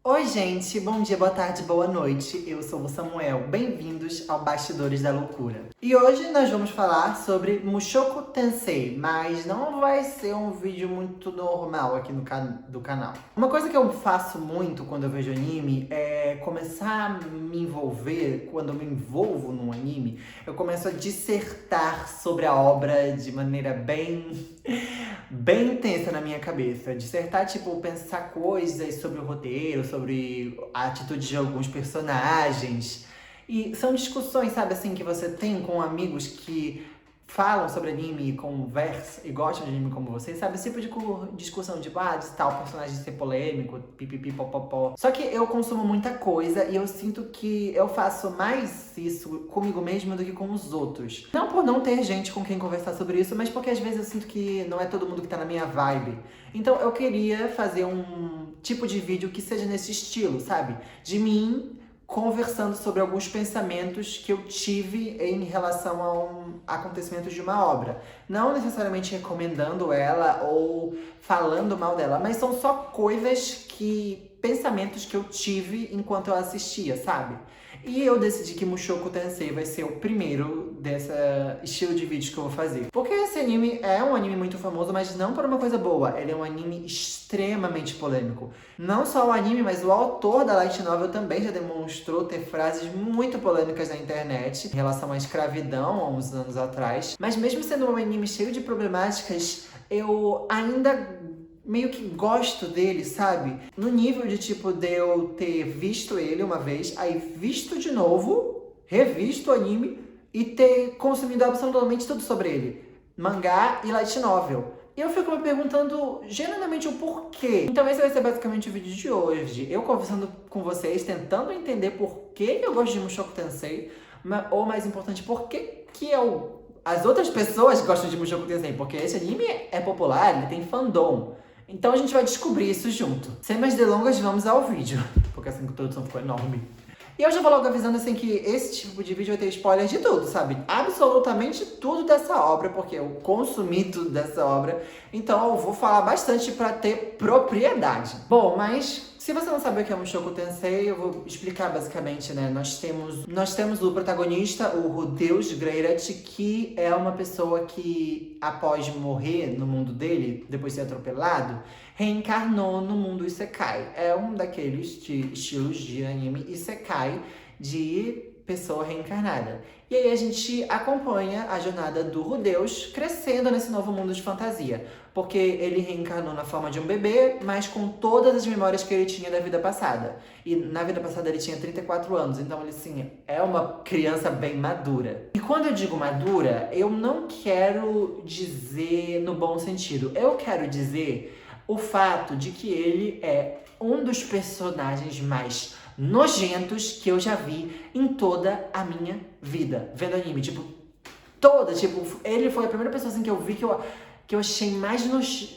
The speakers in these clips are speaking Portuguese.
Oi, gente, bom dia, boa tarde, boa noite. Eu sou o Samuel. Bem-vindos ao Bastidores da Loucura. E hoje nós vamos falar sobre Mushoku Tensei, mas não vai ser um vídeo muito normal aqui do canal. Uma coisa que eu faço muito quando eu vejo anime é começar a me envolver. Quando eu me envolvo num anime, eu começo a dissertar sobre a obra de maneira bem intensa na minha cabeça. Dissertar, tipo, pensar coisas sobre o roteiro, sobre a atitude de alguns personagens. E são discussões, sabe, assim, que você tem com amigos que falam sobre anime e conversam e gostam de anime como você, sabe? Esse tipo de discussão de, de tal personagem ser polêmico, pipipi, popopó. Só que eu consumo muita coisa e eu sinto que eu faço mais isso comigo mesmo do que com os outros. Não por não ter gente com quem conversar sobre isso, mas porque às vezes eu sinto que não é todo mundo que tá na minha vibe. Então eu queria fazer um tipo de vídeo que seja nesse estilo, sabe? De mim conversando sobre alguns pensamentos que eu tive em relação a acontecimentos de uma obra. Não necessariamente recomendando ela ou falando mal dela, mas são só pensamentos que eu tive enquanto eu assistia, sabe? E eu decidi que Mushoku Tensei vai ser o primeiro desse estilo de vídeo que eu vou fazer. Porque esse anime é um anime muito famoso, mas não por uma coisa boa. Ele é um anime extremamente polêmico. Não só o anime, mas o autor da light novel também já demonstrou ter frases muito polêmicas na internet em relação à escravidão há uns anos atrás. Mas mesmo sendo um anime cheio de problemáticas, eu ainda meio que gosto dele, sabe? No nível de, tipo, de eu ter visto ele uma vez, aí visto de novo, revisto o anime e ter consumido absolutamente tudo sobre ele. Mangá e light novel. E eu fico me perguntando genuinamente o porquê. Então esse vai ser basicamente o vídeo de hoje. Eu conversando com vocês, tentando entender por que eu gosto de Mushoku Tensei, ou mais importante, por que as outras pessoas gostam de Mushoku Tensei, porque esse anime é popular, ele tem fandom. Então a gente vai descobrir isso junto. Sem mais delongas, vamos ao vídeo. Porque essa introdução ficou enorme. E eu já vou logo avisando assim que esse tipo de vídeo vai ter spoilers de tudo, sabe? Absolutamente tudo dessa obra, porque eu consumi tudo dessa obra. Então eu vou falar bastante pra ter propriedade. Bom, mas se você não sabe o que é um Mushoku Tensei, eu vou explicar basicamente, né? Nós temos o protagonista, o Rudeus Greirat, que é uma pessoa que, após morrer no mundo dele, depois de ser atropelado, reencarnou no mundo Isekai. É um daqueles estilos de anime Isekai de pessoa reencarnada. E aí a gente acompanha a jornada do Rudeus crescendo nesse novo mundo de fantasia. Porque ele reencarnou na forma de um bebê, mas com todas as memórias que ele tinha da vida passada. E na vida passada ele tinha 34 anos, então ele, assim, é uma criança bem madura. E quando eu digo madura, eu não quero dizer no bom sentido. Eu quero dizer o fato de que ele é um dos personagens mais nojentos que eu já vi em toda a minha vida. Vendo anime, tipo, ele foi a primeira pessoa assim que eu vi que eu achei mais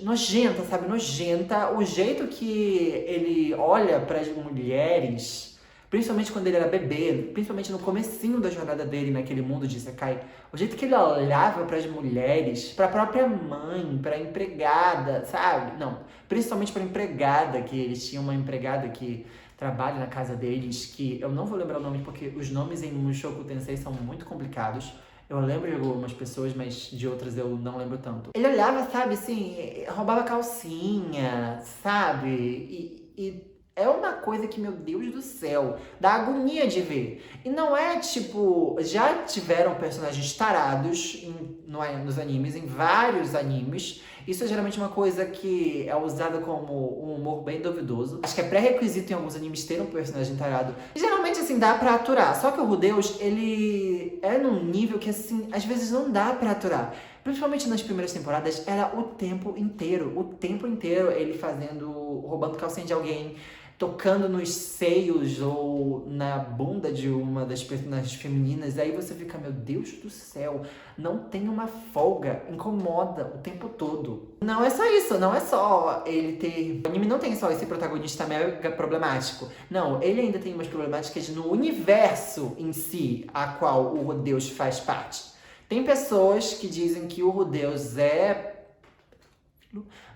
nojenta, sabe? Nojenta. O jeito que ele olha para as mulheres, principalmente quando ele era bebê, principalmente no comecinho da jornada dele naquele mundo de Isekai, o jeito que ele olhava para as mulheres, para a própria mãe, para a empregada, sabe? Não, principalmente para a empregada, que eles tinham uma empregada que trabalha na casa deles, que eu não vou lembrar o nome porque os nomes em Mushoku Tensei são muito complicados. Eu lembro de algumas pessoas, mas de outras eu não lembro tanto. Ele olhava, sabe, assim, roubava calcinha, sabe? E é uma coisa que, meu Deus do céu, dá agonia de ver. E não é tipo... Já tiveram personagens tarados nos animes, em vários animes. Isso é geralmente uma coisa que é usada como um humor bem duvidoso. Acho que é pré-requisito em alguns animes ter um personagem tarado. E geralmente, assim, dá pra aturar. Só que o Rudeus, ele é num nível que, assim, às vezes não dá pra aturar. Principalmente nas primeiras temporadas, era o tempo inteiro. O tempo inteiro ele roubando calcinha de alguém, tocando nos seios ou na bunda de uma das personagens femininas. Aí você fica, meu Deus do céu, não tem uma folga, incomoda o tempo todo. Não é só isso, não é só ele ter... O anime não tem só esse protagonista mega problemático. Não, ele ainda tem umas problemáticas no universo em si, a qual o Rudeus faz parte. Tem pessoas que dizem que o Rudeus é...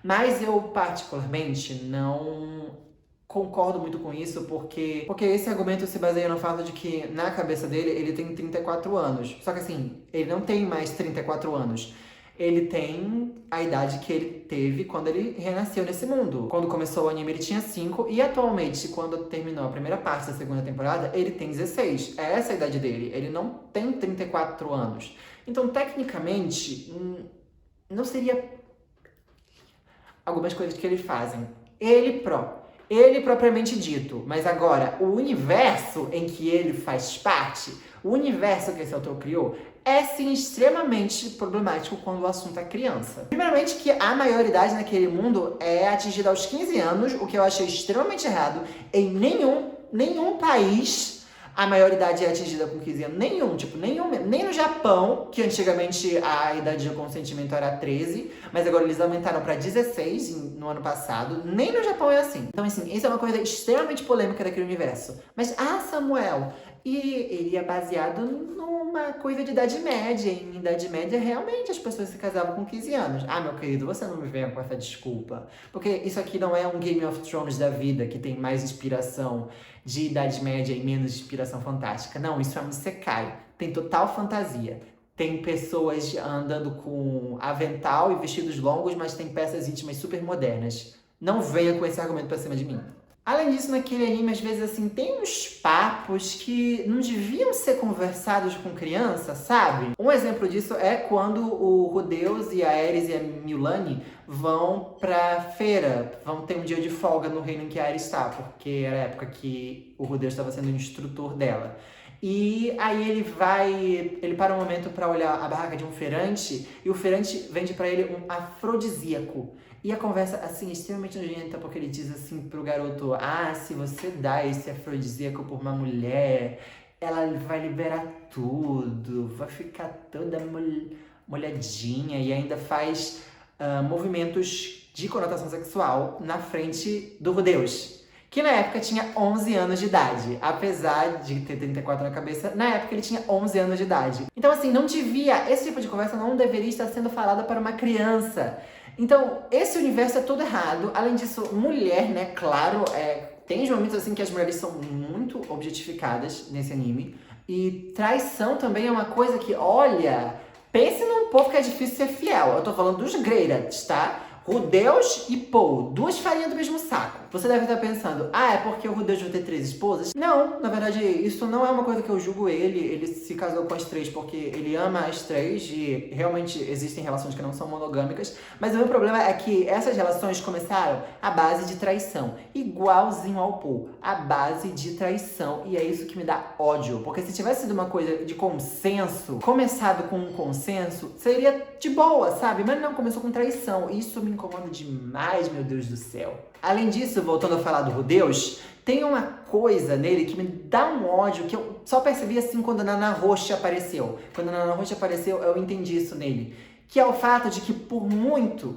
Mas eu, particularmente, não concordo muito com isso, porque esse argumento se baseia no fato de que, na cabeça dele, ele tem 34 anos. Só que assim, ele não tem mais 34 anos. Ele tem a idade que ele teve quando ele renasceu nesse mundo. Quando começou o anime, ele tinha 5, e atualmente, quando terminou a primeira parte da segunda temporada, ele tem 16. É essa a idade dele. Ele não tem 34 anos. Então, tecnicamente, não seria algumas coisas que eles fazem. Ele propriamente dito, mas agora, o universo em que ele faz parte, o universo que esse autor criou, é sim extremamente problemático quando o assunto é criança. Primeiramente que a maioridade naquele mundo é atingida aos 15 anos, o que eu achei extremamente errado. Em nenhum país a maioridade é atingida com 15 anos. Nem no Japão, que antigamente a idade de consentimento era 13, mas agora eles aumentaram para 16 no ano passado. Nem no Japão é assim. Então, assim, isso é uma coisa extremamente polêmica daquele universo. Mas, Samuel, e ele é baseado numa coisa de Idade Média. Em Idade Média, realmente, as pessoas se casavam com 15 anos. Meu querido, você não me venha com essa desculpa. Porque isso aqui não é um Game of Thrones da vida, que tem mais inspiração de Idade Média e menos inspiração fantástica. Não, isso é um isekai. Tem total fantasia. Tem pessoas andando com avental e vestidos longos, mas tem peças íntimas super modernas. Não venha com esse argumento pra cima de mim. Além disso, naquele anime, às vezes, assim, tem uns papos que não deviam ser conversados com criança, sabe? Um exemplo disso é quando o Rudeus e a Ares e a Milani vão pra feira. Vão ter um dia de folga no reino em que a Ares está, porque era a época que o Rudeus estava sendo o instrutor dela. E aí ele para um momento para olhar a barraca de um feirante, e o feirante vende para ele um afrodisíaco. E a conversa, assim, extremamente nojenta, porque ele diz assim pro garoto: se você dá esse afrodisíaco por uma mulher, ela vai liberar tudo, vai ficar toda molhadinha, e ainda faz movimentos de conotação sexual na frente do Rudeus, que na época tinha 11 anos de idade. Apesar de ter 34 na cabeça, na época ele tinha 11 anos de idade. Então, assim, esse tipo de conversa não deveria estar sendo falada para uma criança. Então, esse universo é todo errado. Além disso, mulher, né, claro, tem momentos assim que as mulheres são muito objetificadas nesse anime. E traição também é uma coisa que, olha, pense num povo que é difícil ser fiel. Eu tô falando dos Greyrats, tá? Rudeus e Paul, duas farinhas do mesmo saco. Você deve estar pensando, é porque o Rudeus vai ter 3 esposas? Não, na verdade, isso não é uma coisa que eu julgo ele. Ele se casou com as 3 porque ele ama as 3 e realmente existem relações que não são monogâmicas. Mas o meu problema é que essas relações começaram à base de traição. Igualzinho ao Paul, à base de traição. E é isso que me dá ódio. Porque se tivesse sido uma coisa de consenso, começado com um consenso, seria de boa, sabe? Mas não, começou com traição. Isso me incomoda demais, meu Deus do céu. Além disso, voltando a falar do Rudeus, tem uma coisa nele que me dá um ódio que eu só percebi assim quando a Nana Roxa apareceu. Quando a Nana Roxa apareceu, eu entendi isso nele. Que é o fato de que por muito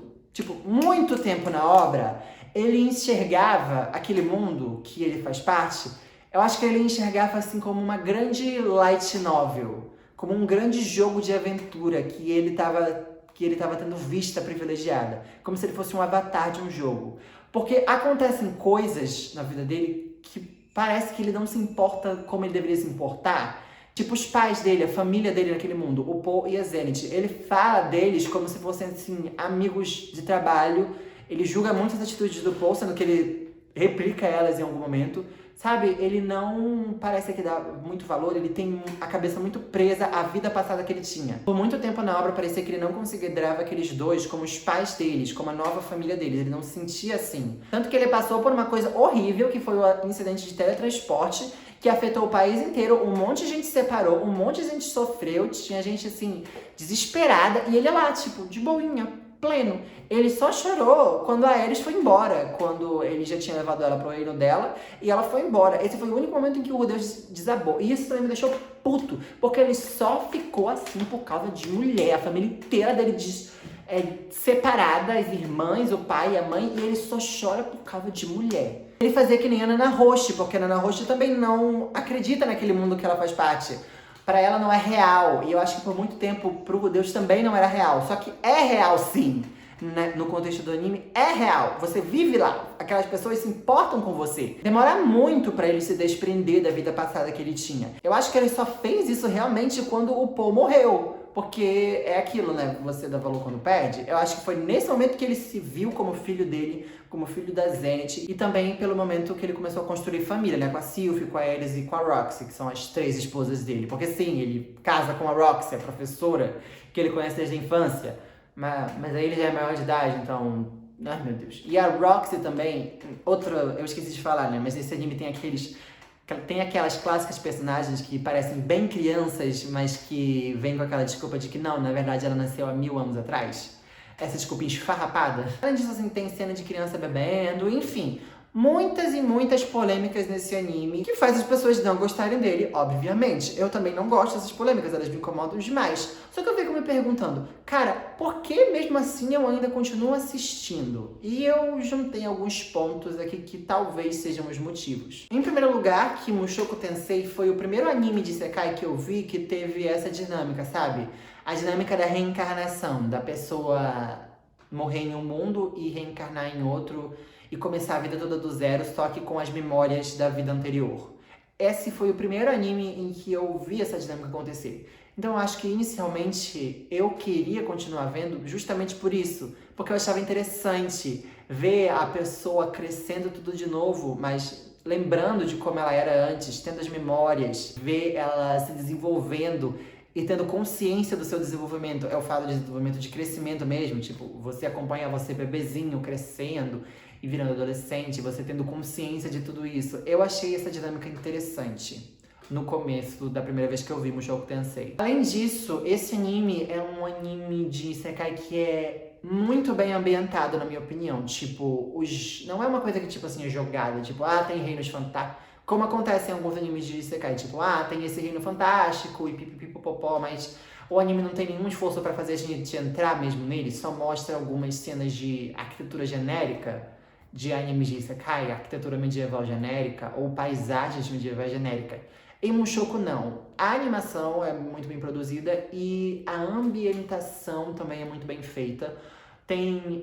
tempo na obra, ele enxergava aquele mundo que ele faz parte, eu acho que ele enxergava assim como uma grande light novel, como um grande jogo de aventura que ele tava tendo vista privilegiada, como se ele fosse um avatar de um jogo. Porque acontecem coisas na vida dele que parece que ele não se importa como ele deveria se importar. Tipo, os pais dele, a família dele naquele mundo, o Paul e a Zenith. Ele fala deles como se fossem, assim, amigos de trabalho. Ele julga muito as atitudes do Paul, sendo que ele replica elas em algum momento. Sabe, ele não parece que dá muito valor, ele tem a cabeça muito presa à vida passada que ele tinha. Por muito tempo na obra parecia que ele não considerava aqueles dois como os pais deles, como a nova família deles, ele não se sentia assim. Tanto que ele passou por uma coisa horrível, que foi o incidente de teletransporte, que afetou o país inteiro, um monte de gente se separou, um monte de gente sofreu, tinha gente assim, desesperada, e ele lá, tipo, de boinha, pleno. Ele só chorou quando a Ares foi embora, quando ele já tinha levado ela pro reino dela, e ela foi embora. Esse foi o único momento em que o Rudeus desabou. E isso também me deixou puto, porque ele só ficou assim por causa de mulher. A família inteira dele separada, as irmãs, o pai e a mãe, e ele só chora por causa de mulher. Ele fazia que nem a Nana Roche, porque a Nana Roche também não acredita naquele mundo que ela faz parte. Pra ela não é real. E eu acho que por muito tempo pro Rudeus também não era real. Só que é real sim. no contexto do anime é real. Você vive lá. Aquelas pessoas se importam com você. Demora muito pra ele se desprender da vida passada que ele tinha. Eu acho que ele só fez isso realmente quando o Paul morreu. Porque é aquilo, né? Você dá valor quando perde. Eu acho que foi nesse momento que ele se viu como filho dele, como filho da Zenith. E também pelo momento que ele começou a construir família, né? Com a Sylvie, com a Alice e com a Roxy, que são as 3 esposas dele. Porque sim, ele casa com a Roxy, a professora, que ele conhece desde a infância. Mas aí ele já é maior de idade, então... Ai, meu Deus. E a Roxy também, eu esqueci de falar, né? Mas esse anime tem aquelas clássicas personagens que parecem bem crianças, mas que vêm com aquela desculpa de que não, na verdade ela nasceu há 1000 anos atrás. Essa desculpinha esfarrapada. Além disso, assim, tem cena de criança bebendo, enfim. Muitas e muitas polêmicas nesse anime que faz as pessoas não gostarem dele, obviamente. Eu também não gosto dessas polêmicas, elas me incomodam demais. Só que eu fico me perguntando, cara, por que mesmo assim eu ainda continuo assistindo? E eu juntei alguns pontos aqui que talvez sejam os motivos. Em primeiro lugar, que Mushoku Tensei foi o primeiro anime de Isekai que eu vi que teve essa dinâmica, sabe? A dinâmica da reencarnação, da pessoa morrer em um mundo e reencarnar em outro e começar a vida toda do zero, só que com as memórias da vida anterior. Esse foi o primeiro anime em que eu vi essa dinâmica acontecer. Então eu acho que inicialmente eu queria continuar vendo justamente por isso, porque eu achava interessante ver a pessoa crescendo tudo de novo, mas lembrando de como ela era antes, tendo as memórias, ver ela se desenvolvendo e tendo consciência do seu desenvolvimento. Eu falo de desenvolvimento de crescimento mesmo, tipo, você acompanha você bebezinho crescendo e virando adolescente, você tendo consciência de tudo isso. Eu achei essa dinâmica interessante no começo da primeira vez que eu vi Mushoku Tensei. Além disso, esse anime é um anime de Isekai que é muito bem ambientado, na minha opinião. Tipo, não é uma coisa que, tipo assim, é jogada. Tipo, tem reinos fantásticos. Como acontece em alguns animes de Isekai. Tipo, tem esse reino fantástico e pipipipopopó, mas o anime não tem nenhum esforço pra fazer a gente entrar mesmo nele. Só mostra algumas cenas de arquitetura genérica de animes de Isekai, arquitetura medieval genérica ou paisagens medievais genéricas. Em Mushoku, não. A animação é muito bem produzida e a ambientação também é muito bem feita.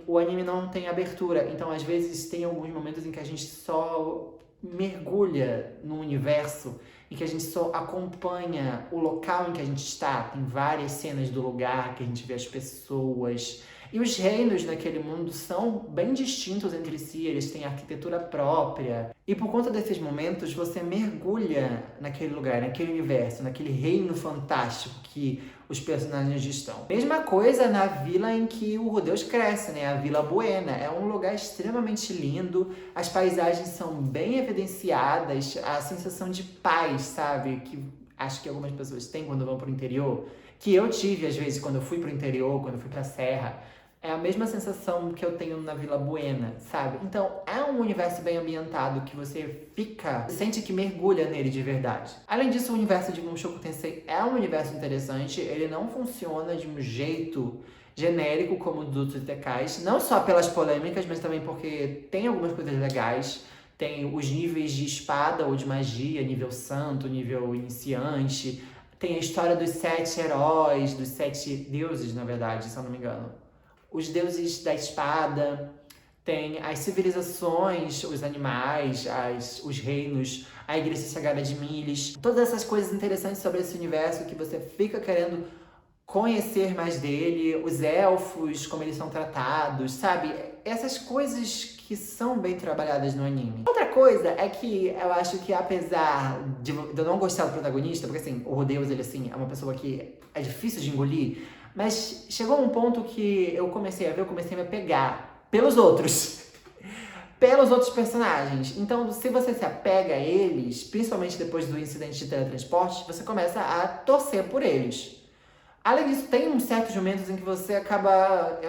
O anime não tem abertura, então às vezes tem alguns momentos em que a gente só mergulha no universo e que a gente só acompanha o local em que a gente está. Tem várias cenas do lugar que a gente vê as pessoas. E os reinos naquele mundo são bem distintos entre si, eles têm arquitetura própria. E por conta desses momentos, você mergulha naquele lugar, naquele universo, naquele reino fantástico que os personagens estão. Mesma coisa na vila em que o Rudeus cresce, né? A Vila Buena. É um lugar extremamente lindo, as paisagens são bem evidenciadas, a sensação de paz, sabe? Que acho que algumas pessoas têm quando vão pro interior. Que eu tive, às vezes, quando eu fui pro interior, quando eu fui pra serra. É a mesma sensação que eu tenho na Vila Buena, sabe? Então, é um universo bem ambientado que você sente que mergulha nele de verdade. Além disso, o universo de Mushoku Tensei é um universo interessante. Ele não funciona de um jeito genérico como o dos Isekais. Não só pelas polêmicas, mas também porque tem algumas coisas legais. Tem os níveis de espada ou de magia, nível santo, nível iniciante. Tem a história dos 7 heróis, dos 7 deuses, na verdade, se eu não me engano. Os deuses da espada, tem as civilizações, os animais, os reinos, a igreja sagrada de Miles. Todas essas coisas interessantes sobre esse universo que você fica querendo conhecer mais dele, os elfos, como eles são tratados, sabe? Essas coisas que são bem trabalhadas no anime. Outra coisa é que eu acho que apesar de eu não gostar do protagonista, porque assim, o Rudeus, ele assim, é uma pessoa que é difícil de engolir, mas chegou um ponto que eu comecei a me apegar pelos outros. Pelos outros personagens. Então, se você se apega a eles, principalmente depois do incidente de teletransporte, você começa a torcer por eles. Além disso, tem uns certos momentos em que você acaba...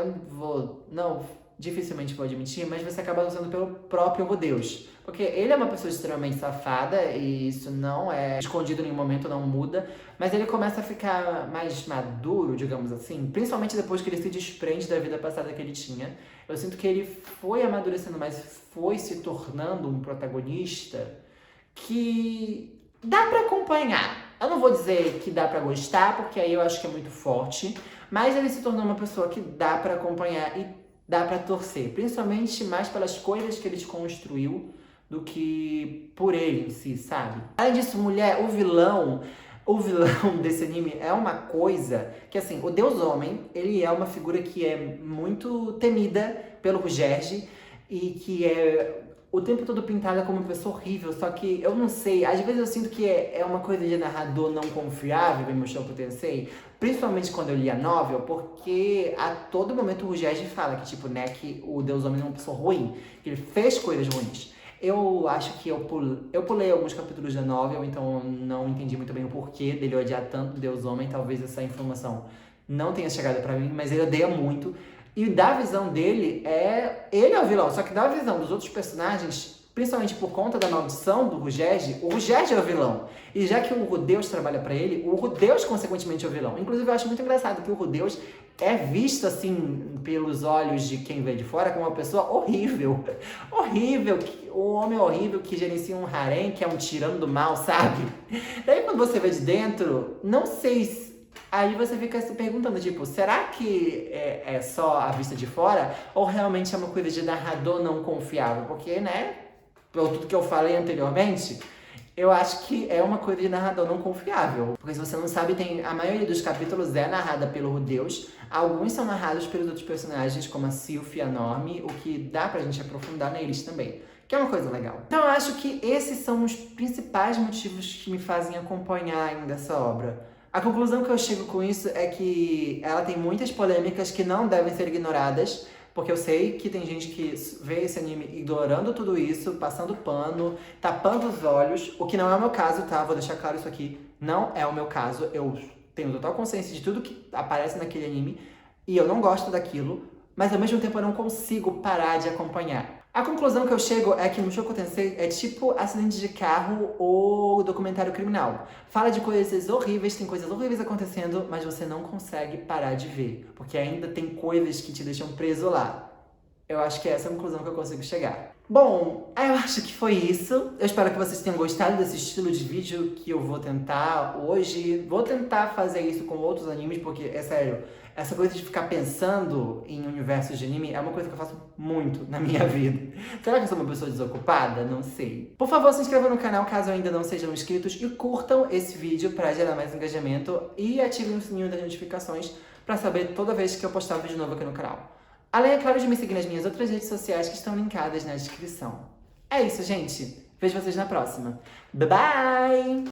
dificilmente vou admitir, mas você acaba usando pelo próprio Rudeus. Porque ele é uma pessoa extremamente safada, e isso não é escondido em nenhum momento, não muda. Mas ele começa a ficar mais maduro, digamos assim, principalmente depois que ele se desprende da vida passada que ele tinha. Eu sinto que ele foi amadurecendo mais, foi se tornando um protagonista que dá pra acompanhar. Eu não vou dizer que dá pra gostar, porque aí eu acho que é muito forte, mas ele se tornou uma pessoa que dá pra acompanhar e dá pra torcer. Principalmente mais pelas coisas que ele construiu do que por ele em si, sabe? Além disso, mulher, o vilão desse anime é uma coisa que, assim, o Deus Homem, ele é uma figura que é muito temida pelo Rugerge e que é o tempo todo pintada como uma pessoa horrível, só que eu não sei, às vezes eu sinto que é uma coisa de narrador não confiável em Mushoku Tensei, principalmente quando eu li a novel, porque a todo momento o Rugerge fala que, tipo, né, que o Deus Homem é uma pessoa ruim, que ele fez coisas ruins. Eu acho que eu pulei alguns capítulos da novel, então eu não entendi muito bem o porquê dele odiar tanto Deus Homem. Talvez essa informação não tenha chegado pra mim, mas ele odeia muito. E da visão dele, ele é o vilão. Só que da visão dos outros personagens, principalmente por conta da maldição do Rugerge, o Rugerge é o vilão. E já que o Rudeus trabalha pra ele, o Rudeus consequentemente é o vilão. Inclusive eu acho muito engraçado que o Rudeus é visto assim pelos olhos de quem vê de fora como uma pessoa horrível. Horrível, um homem horrível que gerencia um harém, que é um tirano do mal, sabe? Daí quando você vê de dentro, não sei se... Aí você fica se perguntando, tipo, será que é só a vista de fora? Ou realmente é uma coisa de narrador não confiável? Porque, né, pelo tudo que eu falei anteriormente, eu acho que é uma coisa de narrador não confiável. Porque se você não sabe, a maioria dos capítulos é narrada pelo Rudeus. Alguns são narrados pelos outros personagens, como a Sylph e a Norme, o que dá pra gente aprofundar neles também. Que é uma coisa legal. Então eu acho que esses são os principais motivos que me fazem acompanhar ainda essa obra. A conclusão que eu chego com isso é que ela tem muitas polêmicas que não devem ser ignoradas, porque eu sei que tem gente que vê esse anime ignorando tudo isso, passando pano, tapando os olhos, o que não é o meu caso, tá? Vou deixar claro isso aqui. Não é o meu caso. Eu tenho total consciência de tudo que aparece naquele anime e eu não gosto daquilo, mas ao mesmo tempo eu não consigo parar de acompanhar. A conclusão que eu chego é que Mushoku Tensei é tipo acidente de carro ou documentário criminal. Fala de coisas horríveis, tem coisas horríveis acontecendo, mas você não consegue parar de ver, porque ainda tem coisas que te deixam preso lá. Eu acho que é essa a conclusão que eu consigo chegar. Bom, eu acho que foi isso. Eu espero que vocês tenham gostado desse estilo de vídeo que eu vou tentar hoje. Vou tentar fazer isso com outros animes, porque, é sério, essa coisa de ficar pensando em universos de anime é uma coisa que eu faço muito na minha vida. Será que eu sou uma pessoa desocupada? Não sei. Por favor, se inscrevam no canal caso ainda não sejam inscritos e curtam esse vídeo para gerar mais engajamento e ativem o sininho das notificações para saber toda vez que eu postar um vídeo novo aqui no canal. Além, é claro, de me seguir nas minhas outras redes sociais que estão linkadas na descrição. É isso, gente. Vejo vocês na próxima. Bye, bye!